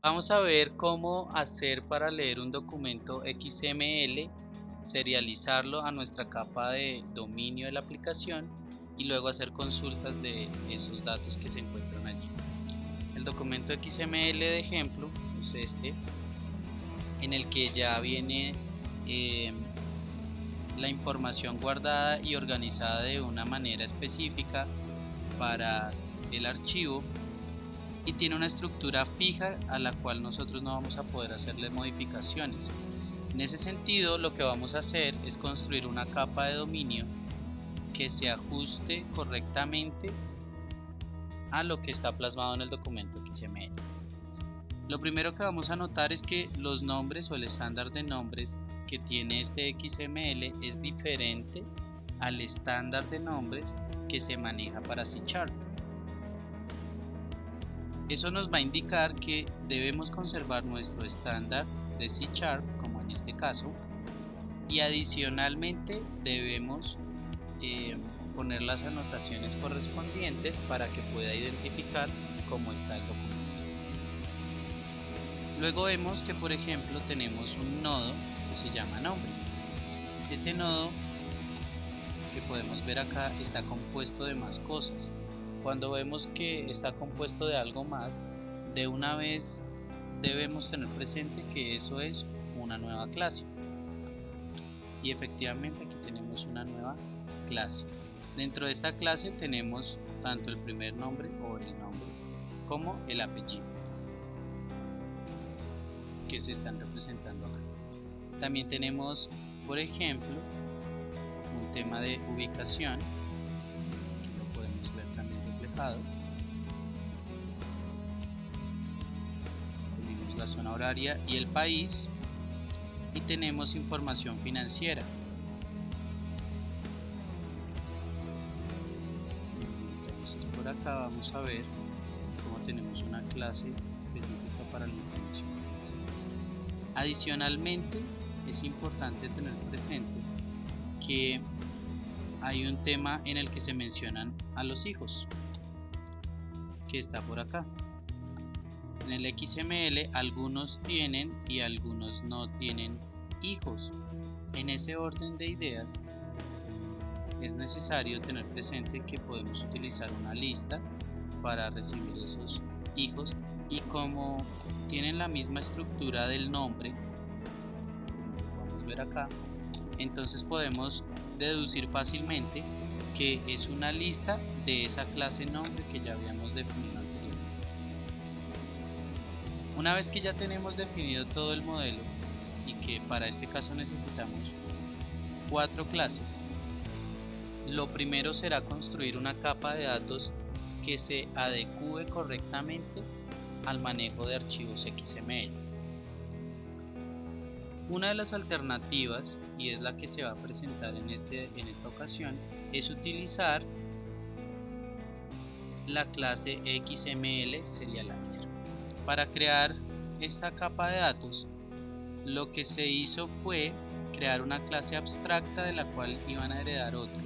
Vamos a ver cómo hacer para leer un documento XML, serializarlo a nuestra capa de dominio de la aplicación y luego hacer consultas de esos datos que se encuentran allí. El documento XML de ejemplo es este, en el que ya viene eh, la información guardada y organizada de una manera específica para el archivo y tiene una estructura fija a la cual nosotros no vamos a poder hacerle modificaciones. En ese sentido, lo que vamos a hacer es construir una capa de dominio que se ajuste correctamente a lo que está plasmado en el documento XML. Lo primero que vamos a notar es que los nombres o el estándar de nombres que tiene este XML es diferente al estándar de nombres que se maneja para C#. Eso nos va a indicar que debemos conservar nuestro estándar de C#, como en este caso, y adicionalmente debemos poner las anotaciones correspondientes para que pueda identificar cómo está el documento. Luego vemos que, por ejemplo, tenemos un nodo que se llama nombre. Ese nodo que podemos ver acá está compuesto de más cosas. Cuando vemos que está compuesto de algo más, de una vez debemos tener presente que eso es una nueva clase. Y efectivamente aquí tenemos una nueva clase. Dentro de esta clase tenemos tanto el primer nombre o el nombre como el apellido que se están representando acá. También tenemos, por ejemplo, un tema de ubicación, que lo podemos ver también reflejado. Tenemos la zona horaria y el país, y tenemos información financiera. Entonces por acá vamos a ver cómo tenemos una clase específica para la información financiera. Adicionalmente, es importante tener presente que hay un tema en el que se mencionan a los hijos, que está por acá. En el XML algunos tienen y algunos no tienen hijos. En ese orden de ideas es necesario tener presente que podemos utilizar una lista para recibir esos hijos, y como tienen la misma estructura del nombre, como podemos ver acá, entonces podemos deducir fácilmente que es una lista de esa clase nombre que ya habíamos definido anteriormente. Una vez que ya tenemos definido todo el modelo y que para este caso necesitamos 4 clases, lo primero será construir una capa de datos que se adecue correctamente al manejo de archivos XML. Una de las alternativas, y es la que se va a presentar en esta ocasión, es utilizar la clase XML Serializer. Para crear esta capa de datos, lo que se hizo fue crear una clase abstracta de la cual iban a heredar otros,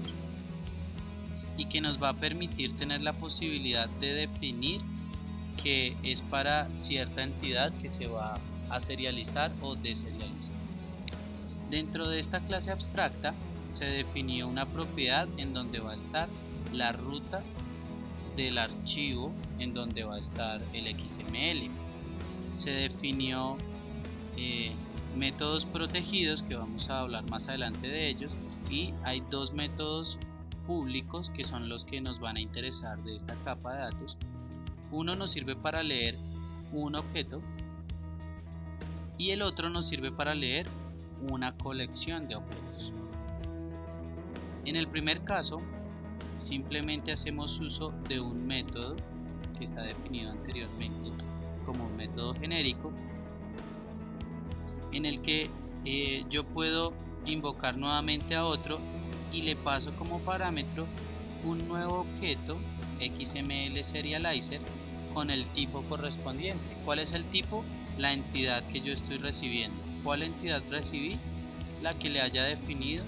y que nos va a permitir tener la posibilidad de definir que es para cierta entidad que se va a serializar o deserializar. Dentro de esta clase abstracta se definió una propiedad en donde va a estar la ruta del archivo en donde va a estar el XML. Se definió métodos protegidos, que vamos a hablar más adelante de ellos, y hay 2 métodos públicos que son los que nos van a interesar de esta capa de datos. Uno nos sirve para leer un objeto y el otro nos sirve para leer una colección de objetos. En el primer caso, simplemente hacemos uso de un método que está definido anteriormente como un método genérico, en el que yo puedo invocar nuevamente a otro y le paso como parámetro un nuevo objeto XML Serializer con el tipo correspondiente. ¿Cuál es el tipo? La entidad que yo estoy recibiendo. ¿Cuál entidad recibí? La que le haya definido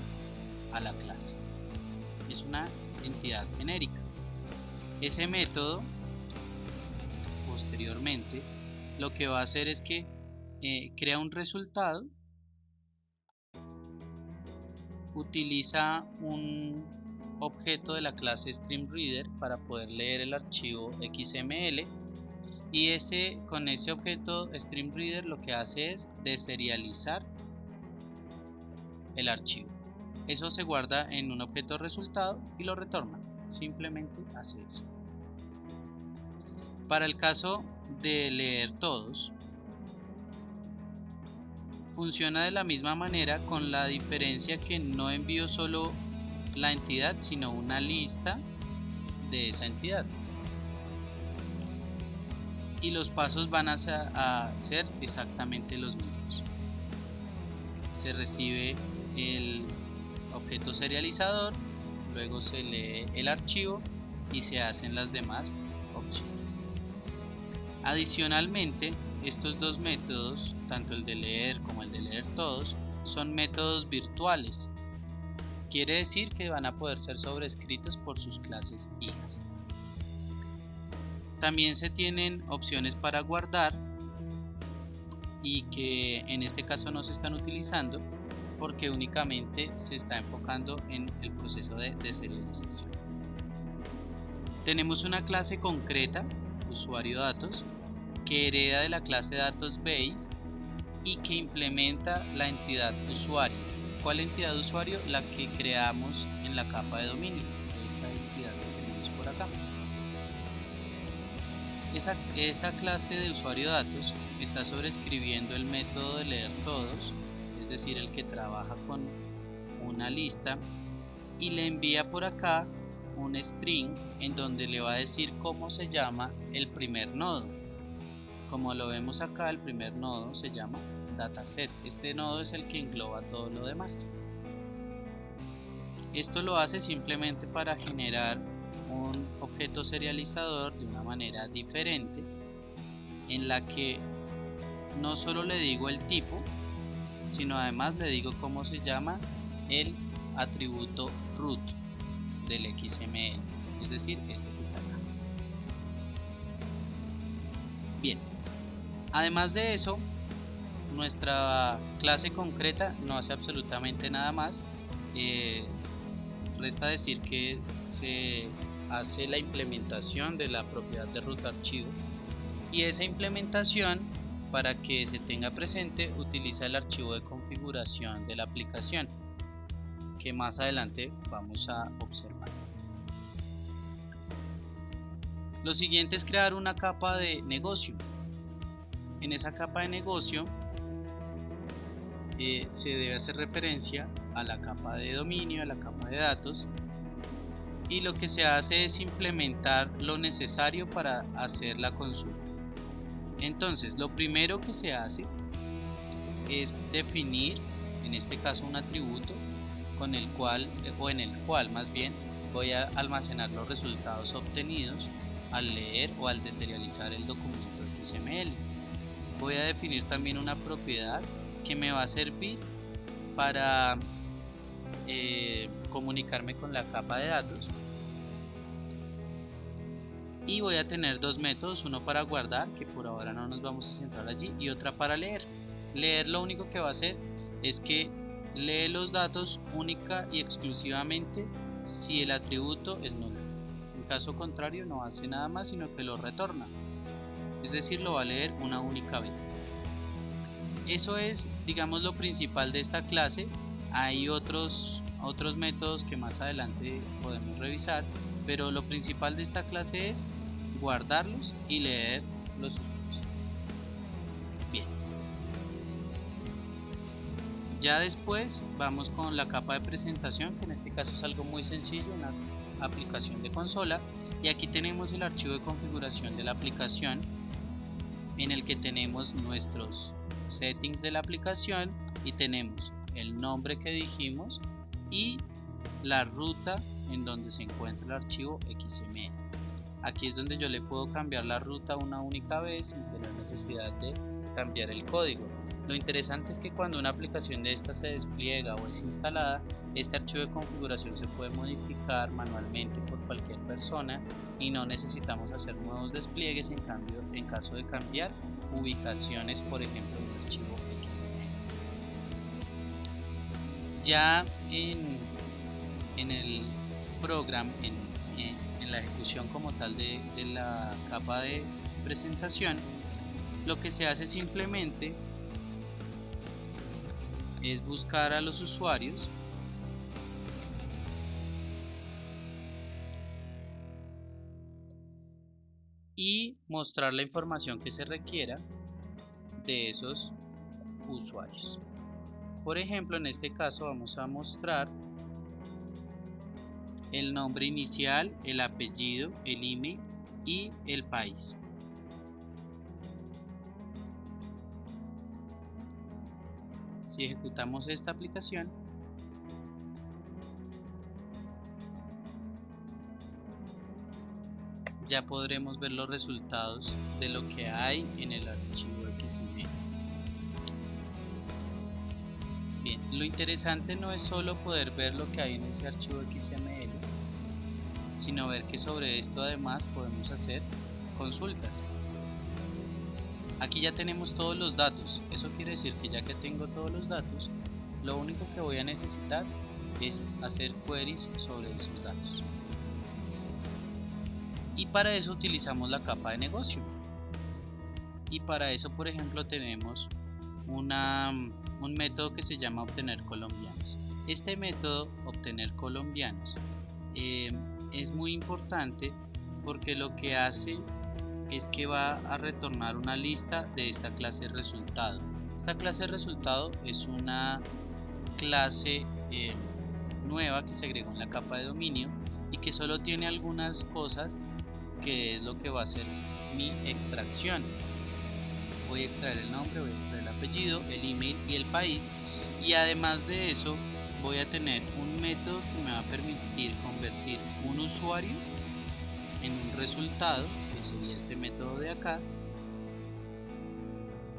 a la clase. Es una entidad genérica. Ese método posteriormente lo que va a hacer es que crea un resultado, utiliza un objeto de la clase StreamReader para poder leer el archivo XML, y con ese objeto StreamReader lo que hace es deserializar el archivo. Eso se guarda en un objeto resultado y lo retorna. Simplemente hace eso. Para el caso de leer todos, funciona de la misma manera, con la diferencia que no envío solo la entidad, sino una lista de esa entidad. Y los pasos van a ser exactamente los mismos. Se recibe el objeto serializador, luego se lee el archivo y se hacen las demás opciones. Adicionalmente, estos dos métodos, tanto el de leer como el de leer todos, son métodos virtuales. Quiere decir que van a poder ser sobrescritos por sus clases hijas. También se tienen opciones para guardar, y que en este caso no se están utilizando porque únicamente se está enfocando en el proceso de deserialización. Tenemos una clase concreta, usuario datos, que hereda de la clase datos base y que implementa la entidad usuario. ¿Cuál entidad usuario? La que creamos en la capa de dominio, esta entidad que tenemos por acá. Esa clase de usuario datos está sobrescribiendo el método de leer todos, es decir, el que trabaja con una lista, y le envía por acá un string en donde le va a decir cómo se llama el primer nodo. Como lo vemos acá, el primer nodo se llama dataset. Este nodo es el que engloba todo lo demás. Esto lo hace simplemente para generar un objeto serializador de una manera diferente, en la que no solo le digo el tipo, sino además le digo cómo se llama el atributo root del XML, es decir, este que está acá. Bien, además de eso, nuestra clase concreta no hace absolutamente nada más. Resta decir que se hace la implementación de la propiedad de root archivo, y esa implementación, para que se tenga presente, utiliza el archivo de configuración de la aplicación, que más adelante vamos a observar. Lo siguiente es crear una capa de negocio. En esa capa de negocio se debe hacer referencia a la capa de dominio, a la capa de datos, y lo que se hace es implementar lo necesario para hacer la consulta. Entonces, lo primero que se hace es definir, en este caso, un atributo con el cual, o en el cual más bien, voy a almacenar los resultados obtenidos al leer o al deserializar el documento XML. Voy a definir también una propiedad que me va a servir para comunicarme con la capa de datos, y voy a tener dos métodos, uno para guardar, que por ahora no nos vamos a centrar allí, y otra para leer. Leer lo único que va a hacer es que lee los datos única y exclusivamente si el atributo es nulo. En caso contrario no hace nada más, sino que lo retorna, es decir, lo va a leer una única vez. Eso es, digamos, lo principal de esta clase. Hay otros métodos que más adelante podemos revisar, pero lo principal de esta clase es guardarlos y leer los usuarios. Bien, ya después vamos con la capa de presentación, que en este caso es algo muy sencillo, una aplicación de consola, y aquí tenemos el archivo de configuración de la aplicación, en el que tenemos nuestros settings de la aplicación y tenemos el nombre que dijimos y la ruta en donde se encuentra el archivo XML. Aquí es donde yo le puedo cambiar la ruta una única vez sin tener necesidad de cambiar el código. Lo interesante es que cuando una aplicación de esta se despliega o es instalada, este archivo de configuración se puede modificar manualmente por cualquier persona y no necesitamos hacer nuevos despliegues en caso de cambiar ubicaciones, por ejemplo, en un archivo XML. Ya en el program, en la ejecución como tal de la capa de presentación, lo que se hace simplemente es buscar a los usuarios y mostrar la información que se requiera de esos usuarios. Por ejemplo, en este caso vamos a mostrar el nombre inicial, el apellido, el email y el país. Si ejecutamos esta aplicación, ya podremos ver los resultados de lo que hay en el archivo XML. Bien, lo interesante no es solo poder ver lo que hay en ese archivo XML, sino ver que sobre esto además podemos hacer consultas. Aquí ya tenemos todos los datos, eso quiere decir que ya que tengo todos los datos, lo único que voy a necesitar es hacer queries sobre esos datos. Y para eso utilizamos la capa de negocio. Y para eso, por ejemplo, tenemos un método que se llama obtener colombianos. Este método, obtener colombianos, es muy importante porque lo que hace es que va a retornar una lista de esta clase resultado. Esta clase resultado es una clase nueva que se agregó en la capa de dominio y que solo tiene algunas cosas que es lo que va a ser mi extracción. Voy a extraer el nombre, voy a extraer el apellido, el email y el país, y además de eso voy a tener un método que me va a permitir convertir un usuario en un resultado, que sería este método de acá,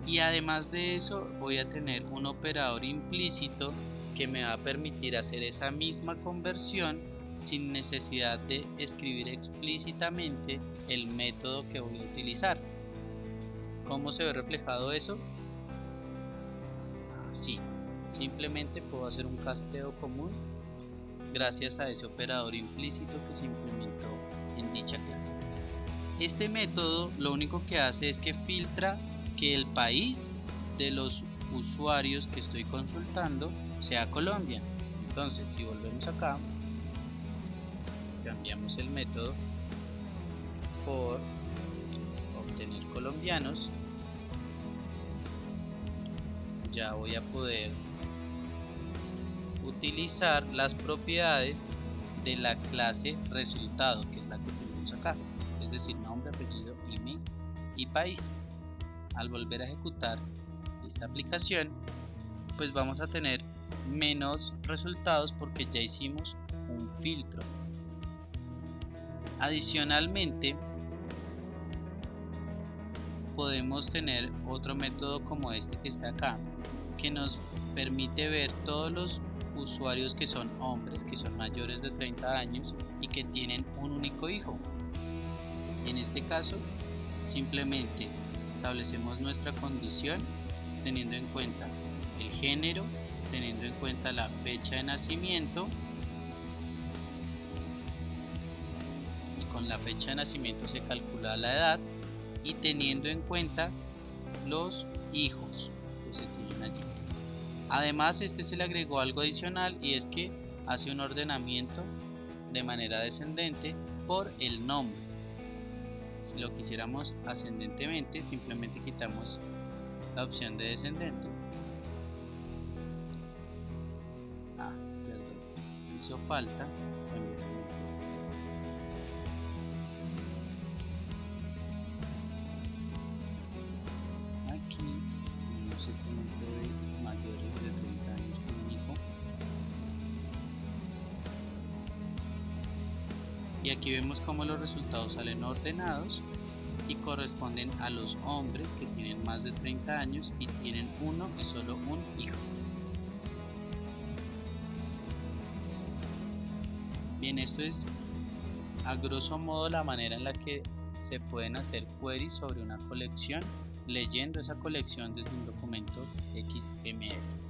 y además de eso voy a tener un operador implícito que me va a permitir hacer esa misma conversión sin necesidad de escribir explícitamente el método que voy a utilizar. ¿Cómo se ve reflejado eso? Así, simplemente puedo hacer un casteo común gracias a ese operador implícito que se implementó en dicha clase. Este método lo único que hace es que filtra que el país de los usuarios que estoy consultando sea Colombia. Entonces, si volvemos acá, cambiamos el método por obtener colombianos, ya voy a poder utilizar las propiedades de la clase resultado, que es la que tenemos acá, es decir, nombre, apellido, email y país. Al volver a ejecutar esta aplicación, pues vamos a tener menos resultados porque ya hicimos un filtro. Adicionalmente, podemos tener otro método como este que está acá, que nos permite ver todos los usuarios que son hombres, que son mayores de 30 años y que tienen un único hijo. En este caso, simplemente establecemos nuestra condición teniendo en cuenta el género, teniendo en cuenta la fecha de nacimiento. Con la fecha de nacimiento se calcula la edad y teniendo en cuenta los hijos que se tienen allí. Además, se le agregó algo adicional y es que hace un ordenamiento de manera descendente por el nombre. Si lo quisiéramos ascendentemente, simplemente quitamos la opción de descendente. Perdón, hizo falta cambiar el método. Este método de mayores de 30 años con un hijo, y aquí vemos cómo los resultados salen ordenados y corresponden a los hombres que tienen más de 30 años y tienen uno y solo un hijo. Bien, esto es a grosso modo la manera en la que se pueden hacer queries sobre una colección leyendo esa colección desde un documento XML.